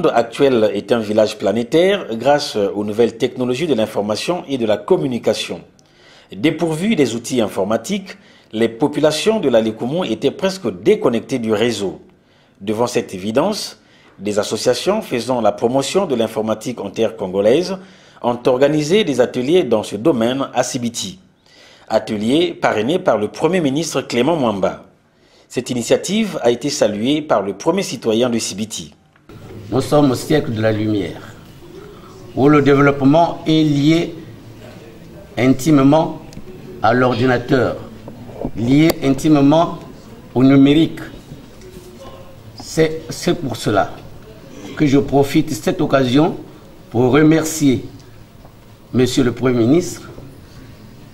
monde actuel est un village planétaire grâce aux nouvelles technologies de l'information et de la communication. Dépourvues des outils informatiques, les populations de l'Alikoumou étaient presque déconnectées du réseau. Devant cette évidence, des associations faisant la promotion de l'informatique en terre congolaise ont organisé des ateliers dans ce domaine à Sibiti. Atelier parrainé par le Premier ministre Clément Mwamba. Cette initiative a été saluée par le premier citoyen de Sibiti. Nous sommes au siècle de la lumière, où le développement est lié intimement à l'ordinateur, lié intimement au numérique. C'est pour cela que je profite de cette occasion pour remercier Monsieur le Premier ministre,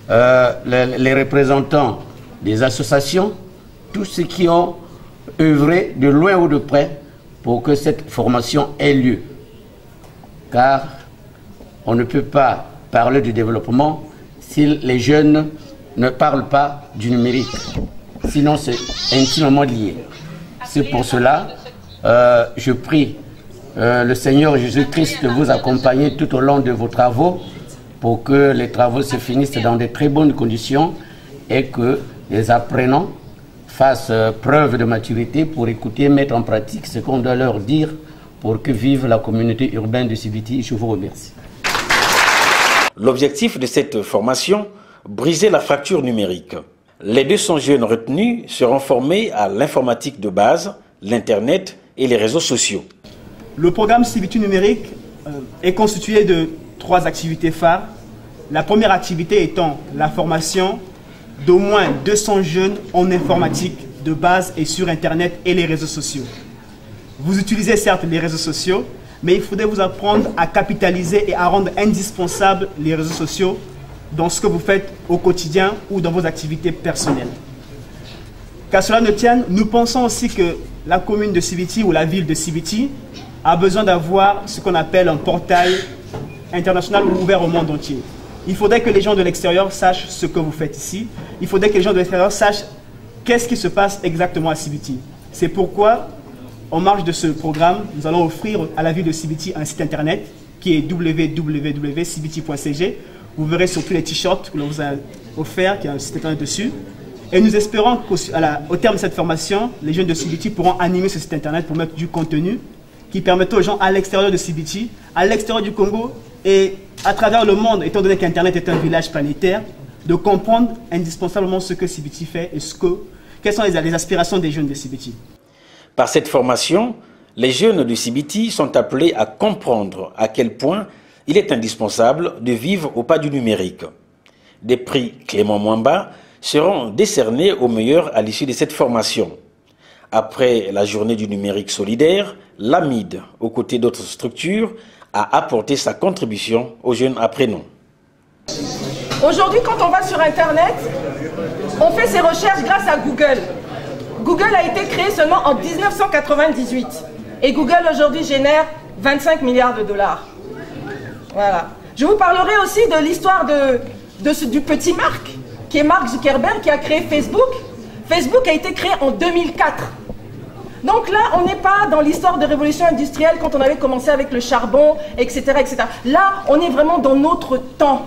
les représentants des associations, tous ceux qui ont œuvré de loin ou de près pour que cette formation ait lieu. Car on ne peut pas parler du développement si les jeunes ne parlent pas du numérique. Sinon, c'est intimement lié. C'est pour cela, je prie le Seigneur Jésus-Christ de vous accompagner tout au long de vos travaux pour que les travaux se finissent dans de très bonnes conditions et que les apprenants fassent preuve de maturité pour écouter et mettre en pratique ce qu'on doit leur dire pour que vive la communauté urbaine de Sibiti. Je vous remercie. L'objectif de cette formation, briser la fracture numérique. Les 200 jeunes retenus seront formés à l'informatique de base, l'Internet et les réseaux sociaux. Le programme Sibiti numérique est constitué de 3 activités phares. La première activité étant la formation d'au moins 200 jeunes en informatique de base et sur Internet et les réseaux sociaux. Vous utilisez certes les réseaux sociaux, mais il faudrait vous apprendre à capitaliser et à rendre indispensables les réseaux sociaux dans ce que vous faites au quotidien ou dans vos activités personnelles. Qu'à cela ne tienne, nous pensons aussi que la commune de Sibiti ou la ville de Sibiti a besoin d'avoir ce qu'on appelle un portail international ouvert au monde entier. Il faudrait que les gens de l'extérieur sachent ce que vous faites ici. Il faudrait que les gens de l'extérieur sachent qu'est-ce qui se passe exactement à Sibiti. C'est pourquoi, en marge de ce programme, nous allons offrir à la ville de Sibiti un site internet qui est www.sibiti.cg. Vous verrez sur tous les t-shirts que l'on vous a offerts, qu'il y a un site internet dessus. Et nous espérons qu'au terme de cette formation, les jeunes de Sibiti pourront animer ce site internet pour mettre du contenu qui permettra aux gens à l'extérieur de Sibiti, à l'extérieur du Congo et à travers le monde, étant donné qu'Internet est un village planétaire, de comprendre indispensablement ce que Sibiti fait et quelles sont les aspirations des jeunes de Sibiti. Par cette formation, les jeunes de Sibiti sont appelés à comprendre à quel point il est indispensable de vivre au pas du numérique. Des prix Clément Mwamba seront décernés aux meilleurs à l'issue de cette formation. Après la journée du numérique solidaire, l'AMID, aux côtés d'autres structures, a apporté sa contribution aux jeunes apprenants. Aujourd'hui, quand on va sur Internet, on fait ses recherches grâce à Google. Google a été créé seulement en 1998. Et Google aujourd'hui génère 25 milliards de dollars. Voilà. Je vous parlerai aussi de l'histoire du petit Mark, qui est Mark Zuckerberg, qui a créé Facebook. Facebook a été créé en 2004. Donc là, on n'est pas dans l'histoire de révolution industrielle quand on avait commencé avec le charbon, etc., etc. Là, on est vraiment dans notre temps.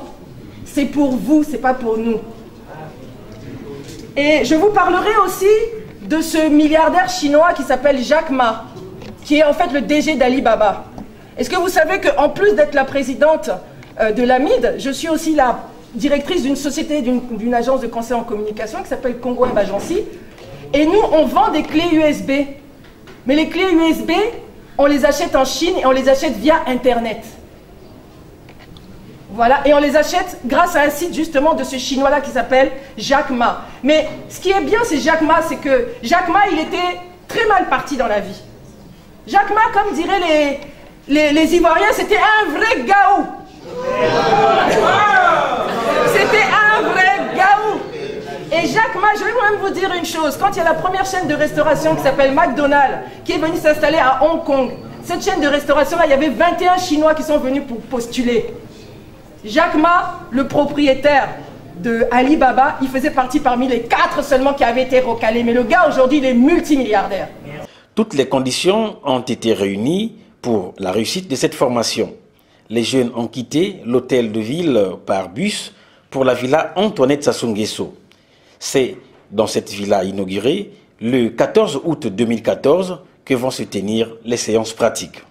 C'est pour vous, c'est pas pour nous. Et je vous parlerai aussi de ce milliardaire chinois qui s'appelle Jack Ma, qui est en fait le DG d'Alibaba. Est-ce que vous savez qu'en plus d'être la présidente de l'AMID, je suis aussi la directrice d'une société, d'une agence de conseil en communication qui s'appelle Congo Web Agency. Et nous, on vend des clés USB. Mais les clés USB, on les achète en Chine et on les achète via Internet. Voilà, et on les achète grâce à un site justement de ce Chinois-là qui s'appelle Jack Ma. Mais ce qui est bien, c'est Jack Ma, c'est que Jack Ma, il était très mal parti dans la vie. Jack Ma, comme diraient les Ivoiriens, c'était un vrai gaou. C'était un vrai gaou. Et Jack Ma, je vais même vous dire une chose. Quand il y a la première chaîne de restauration qui s'appelle McDonald's, qui est venue s'installer à Hong Kong, cette chaîne de restauration-là, il y avait 21 Chinois qui sont venus pour postuler. Jack Ma, le propriétaire de Alibaba, il faisait partie parmi les 4 seulement qui avaient été recalés. Mais le gars, aujourd'hui, il est multimilliardaire. Toutes les conditions ont été réunies pour la réussite de cette formation. Les jeunes ont quitté l'hôtel de ville par bus pour la villa Antoinette Sassou Nguesso. C'est dans cette villa inaugurée le 14 août 2014 que vont se tenir les séances pratiques.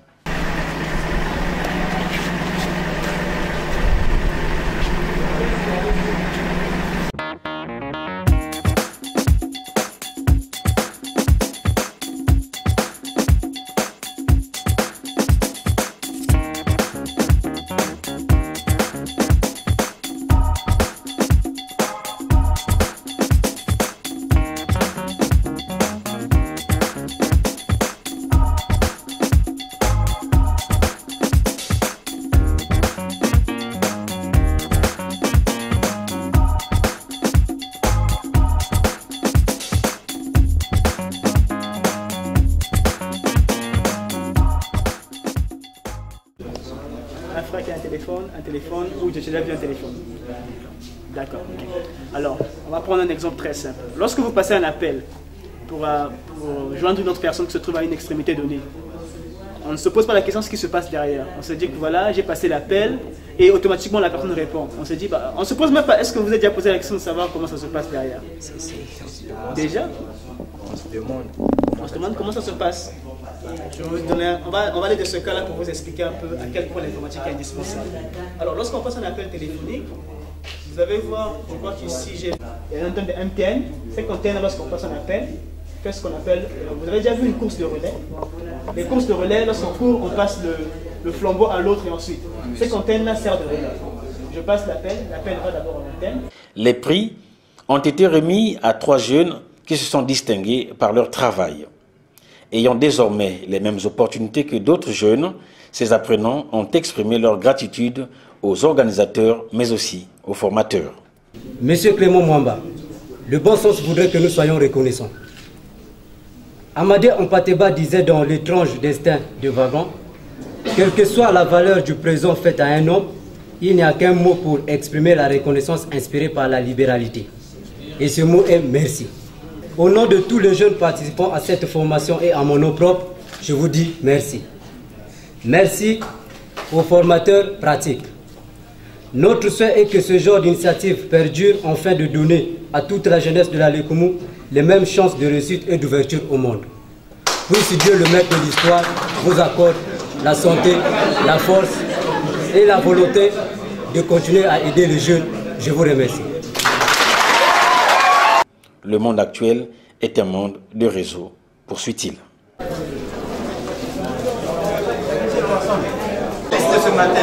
Un frère qui a un téléphone ou j'ai déjà vu un téléphone. D'accord. Alors, on va prendre un exemple très simple. Lorsque vous passez un appel pour joindre une autre personne qui se trouve à une extrémité donnée, on ne se pose pas la question de ce qui se passe derrière. On se dit que voilà, j'ai passé l'appel et automatiquement la personne répond. On se dit, bah, on ne se pose même pas, est-ce que vous avez déjà posé la question de savoir comment ça se passe derrière? Déjà? On se demande comment ça se passe. Je vais vous donner, on va aller de ce cas-là pour vous expliquer un peu à quel point l'informatique est indispensable. Alors, lorsqu'on passe un appel téléphonique, vous allez voir, je crois qu'ici j'ai un antenne de MTN. Cette antenne, lorsqu'on passe un appel, fait ce qu'on appelle, vous avez déjà vu une course de relais. Les courses de relais, lorsqu'on court, on passe le flambeau à l'autre et ensuite. Cette antenne-là sert de relais. Je passe l'appel va d'abord en antenne. Les prix ont été remis à 3 jeunes qui se sont distingués par leur travail. Ayant désormais les mêmes opportunités que d'autres jeunes, ces apprenants ont exprimé leur gratitude aux organisateurs, mais aussi aux formateurs. Monsieur Clément Mwamba, le bon sens voudrait que nous soyons reconnaissants. Amadé Ampateba disait dans l'étrange destin de Vagan, quelle que soit la valeur du présent fait à un homme, il n'y a qu'un mot pour exprimer la reconnaissance inspirée par la libéralité. Et ce mot est merci. Au nom de tous les jeunes participants à cette formation et à mon nom propre, je vous dis merci. Merci aux formateurs pratiques. Notre souhait est que ce genre d'initiative perdure afin de donner à toute la jeunesse de la Lékoumou les mêmes chances de réussite et d'ouverture au monde. Puisse Dieu, le maître de l'histoire, vous accorde la santé, la force et la volonté de continuer à aider les jeunes. Je vous remercie. Le monde actuel est un monde de réseau, poursuit-il. Ce matin,